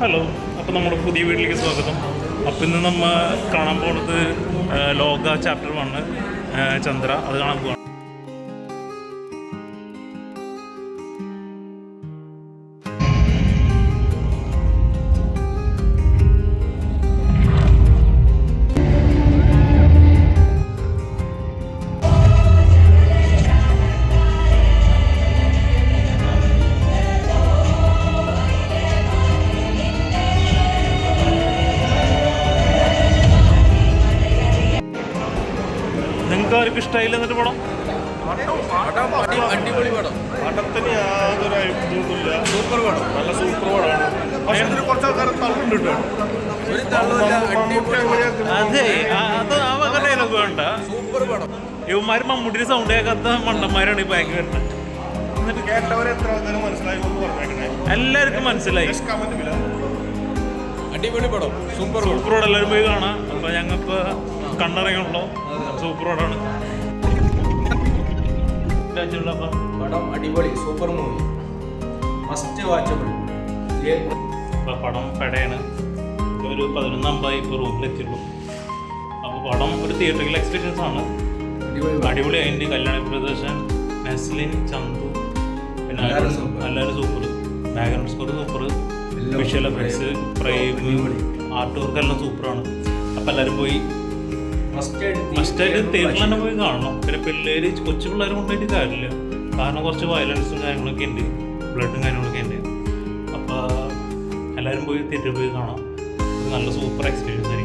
Hello, അപ്പോൾ നമ്മുടെ പുതിയ വീട്ടിലേക്ക് സ്വാഗതം. അപ്പോൾ ഇന്ന് നമ്മൾ കാണാൻ പോകുന്നത് ലോക ചാപ്റ്റർ 1 ചന്ദ്ര, അത് കാണാൻ പോവാണ്. നിങ്ങൾക്ക് ആർക്കും ഇഷ്ടമായില്ല എന്നിട്ട് പടം? അടിപൊളി പടം. പടത്തിന് യാതൊരു അഭിപ്രായമില്ല. സൂപ്പർ പടം, നല്ല സൂപ്പർ പടമാണ്. പക്ഷെ ഇതിന് കുറച്ച് ആൾക്കാർ തള്ളുണ്ട് കേട്ടോ. ഒരു തള്ളുമില്ല, അതെ, അത് ആ വക ഡയലോഗ് വേണ്ട. സൂപ്പർ പടം. ഇവന്മാർ മമ്മൂട്ടിയുടെ സൗണ്ട് കേൾക്കാത്ത മണ്ടന്മാരാണ് ഈ ബാങ്ക് വരുന്നത്. എന്നിട്ട് കേട്ടവരെ എത്ര ആൾക്കാർ മനസ്സിലായി കൊണ്ട് പറഞ്ഞേക്കണേ. എല്ലാവർക്കും മനസ്സിലായി. കമന്റ് അടിപൊളി പടം, സൂപ്പർ സൂപ്പർ പടം എല്ലാവരും പോയി കാണാം. അപ്പോൾ ഞങ്ങൾക്ക് കണ്ടിറങ്ങുള്ളൂ. സൂപ്പർ പടമാണ്. പടം അടിപൊളി, സൂപ്പർ മൂവി, മസ്റ്റ് വാച്ചബിൾ. ഇപ്പോൾ പടം പെടയാണ്. ഒരു 11:50 ഇപ്പോൾ റൂമിലെത്തിയുള്ളൂ. അപ്പോൾ പടം ഒരു തിയേറ്ററിക്കൽ എക്സ്പീരിയൻസ് ആണ്. അടിപൊളി. അതിൻ്റെ കല്യാണ പ്രദർശൻ, നെസ്ലിൻ, ചന്തു, പിന്നെ എല്ലാവരും super. Background score super, visual effects, frame, art work എല്ലാം സൂപ്പറാണ്. അപ്പോൾ എല്ലാവരും പോയി മസ്റ്റായിട്ട് തിയേറ്ററിൽ തന്നെ പോയി കാണണം. പിന്നെ പിള്ളേർ, കൊച്ചു പിള്ളേർ കൊണ്ടുപോയിട്ട് കാര്യമില്ല. കാരണം കുറച്ച് വയലൻസും കാര്യങ്ങളൊക്കെ ഉണ്ട്, ബ്ലഡും കാര്യങ്ങളൊക്കെ ഉണ്ട്. അപ്പോൾ എല്ലാവരും പോയി തിയേറ്ററിൽ പോയി കാണാം. നല്ല സൂപ്പർ എക്സ്പീരിയൻസ് ആയിരിക്കും.